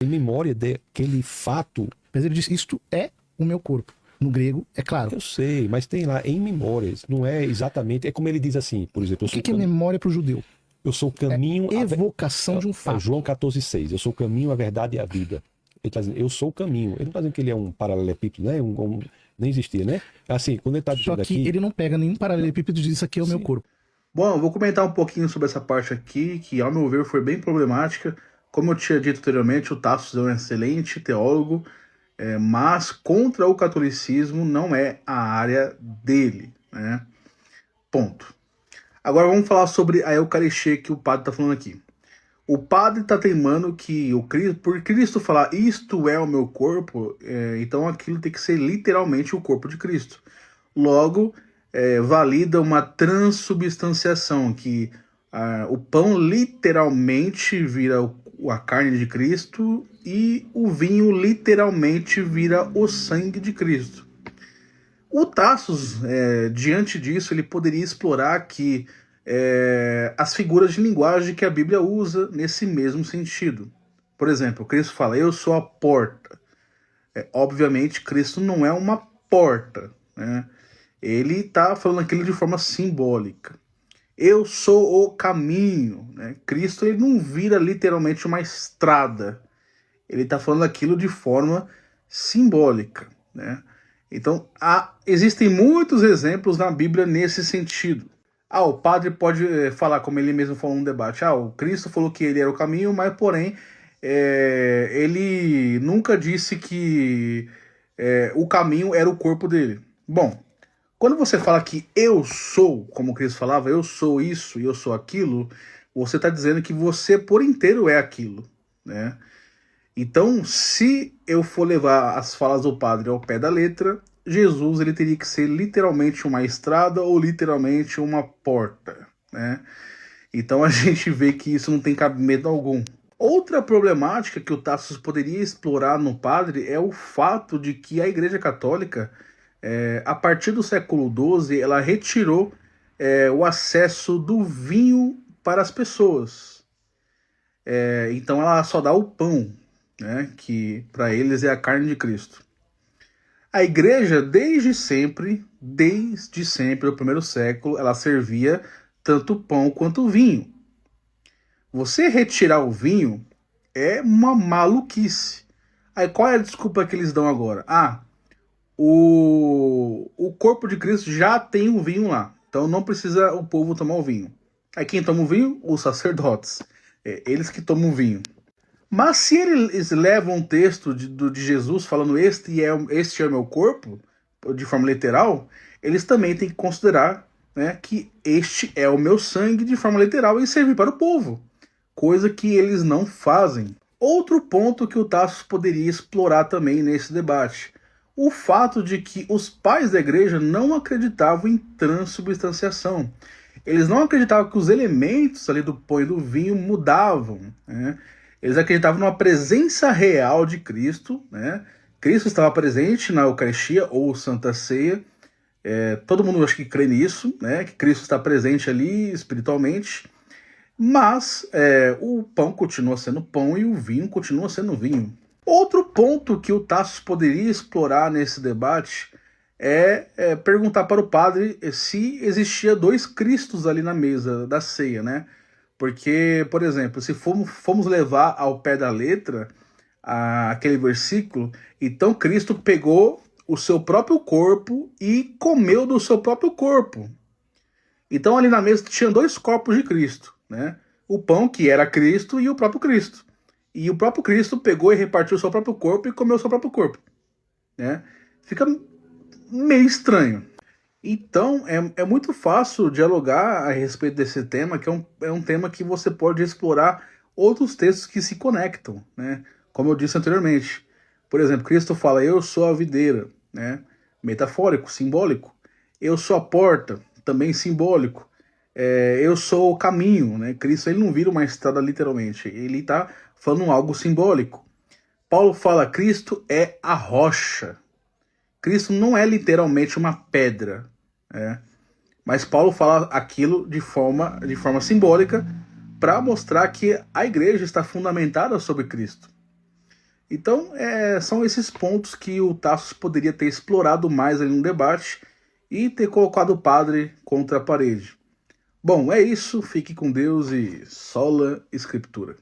Em memória daquele fato. Mas ele diz, isto é o meu corpo. No grego, é claro. Eu sei, mas tem lá em memórias. Não é exatamente. É como ele diz assim, por exemplo. O que é memória para o judeu? Eu sou o caminho. Evocação de um fato. João 14,6. Eu sou o caminho, a verdade e a vida. Ele está dizendo, eu sou o caminho. Ele não está dizendo que ele é um paralelepípedo, né? Nem existia, né? Assim, quando ele está dizendo Só que aqui... ele não pega nenhum paralelepípedo e diz, isso aqui é o meu corpo. Bom, eu vou comentar um pouquinho sobre essa parte aqui, que ao meu ver foi bem problemática. Como eu tinha dito anteriormente, o Tasso é um excelente teólogo, mas contra o catolicismo não é a área dele, né? Ponto. Agora vamos falar sobre a Eucaristia que o padre está falando aqui. O padre está teimando que por Cristo falar isto é o meu corpo, então aquilo tem que ser literalmente o corpo de Cristo. Logo, valida uma transubstanciação, que o pão literalmente vira a carne de Cristo e o vinho literalmente vira o sangue de Cristo. O Tassos, diante disso, ele poderia explorar que as figuras de linguagem que a Bíblia usa nesse mesmo sentido. Por exemplo, Cristo fala, eu sou a porta. Obviamente, Cristo não é uma porta, né? Ele está falando aquilo de forma simbólica. Eu sou o caminho, né? Cristo ele não vira literalmente uma estrada. Ele está falando aquilo de forma simbólica, né? Então, existem muitos exemplos na Bíblia nesse sentido. O padre pode falar, como ele mesmo falou no debate, o Cristo falou que ele era o caminho, mas porém, ele nunca disse que o caminho era o corpo dele. Bom, quando você fala que eu sou, como Cristo falava, eu sou isso e eu sou aquilo, você está dizendo que você por inteiro é aquilo, né? Então, se eu for levar as falas do padre ao pé da letra, Jesus ele teria que ser literalmente uma estrada ou literalmente uma porta, né? Então a gente vê que isso não tem cabimento algum. Outra problemática que o Tassos poderia explorar no padre é o fato de que a Igreja Católica, a partir do século XII, ela retirou o acesso do vinho para as pessoas. Então ela só dá o pão, né, que para eles é a carne de Cristo. A igreja, desde sempre, o primeiro século, ela servia tanto pão quanto vinho. Você retirar o vinho é uma maluquice. Aí qual é a desculpa que eles dão agora? O corpo de Cristo já tem o vinho lá, então não precisa o povo tomar o vinho. Aí quem toma o vinho? Os sacerdotes. Eles que tomam o vinho. Mas se eles levam um texto de Jesus falando este é o meu corpo, de forma literal, eles também têm que considerar, né, que este é o meu sangue de forma literal e servir para o povo, coisa que eles não fazem. Outro ponto que o Tassos poderia explorar também nesse debate, o fato de que os pais da igreja não acreditavam em transubstanciação. Eles não acreditavam que os elementos ali do pão e do vinho mudavam, né? Eles acreditavam numa presença real de Cristo, né? Cristo estava presente na Eucaristia ou Santa Ceia. Todo mundo acho que crê nisso, né? Que Cristo está presente ali espiritualmente. Mas o pão continua sendo pão e o vinho continua sendo vinho. Outro ponto que o Tassos poderia explorar nesse debate é perguntar para o padre se existia dois Cristos ali na mesa da ceia, né? Porque, por exemplo, se formos levar ao pé da letra aquele versículo, então Cristo pegou o seu próprio corpo e comeu do seu próprio corpo. Então ali na mesa tinha dois corpos de Cristo, né? O pão, que era Cristo, e o próprio Cristo. E o próprio Cristo pegou e repartiu o seu próprio corpo e comeu o seu próprio corpo, né? Fica meio estranho. Então, é muito fácil dialogar a respeito desse tema, que é um tema que você pode explorar outros textos que se conectam, né? Como eu disse anteriormente. Por exemplo, Cristo fala, eu sou a videira, né? Metafórico, simbólico. Eu sou a porta, também simbólico. Eu sou o caminho, né? Cristo ele não vira uma estrada literalmente, ele está falando algo simbólico. Paulo fala, Cristo é a rocha. Cristo não é literalmente uma pedra, mas Paulo fala aquilo de forma simbólica para mostrar que a igreja está fundamentada sobre Cristo. Então, são esses pontos que o Tasso poderia ter explorado mais ali no debate e ter colocado o padre contra a parede. Bom, é isso. Fique com Deus e sola Escritura.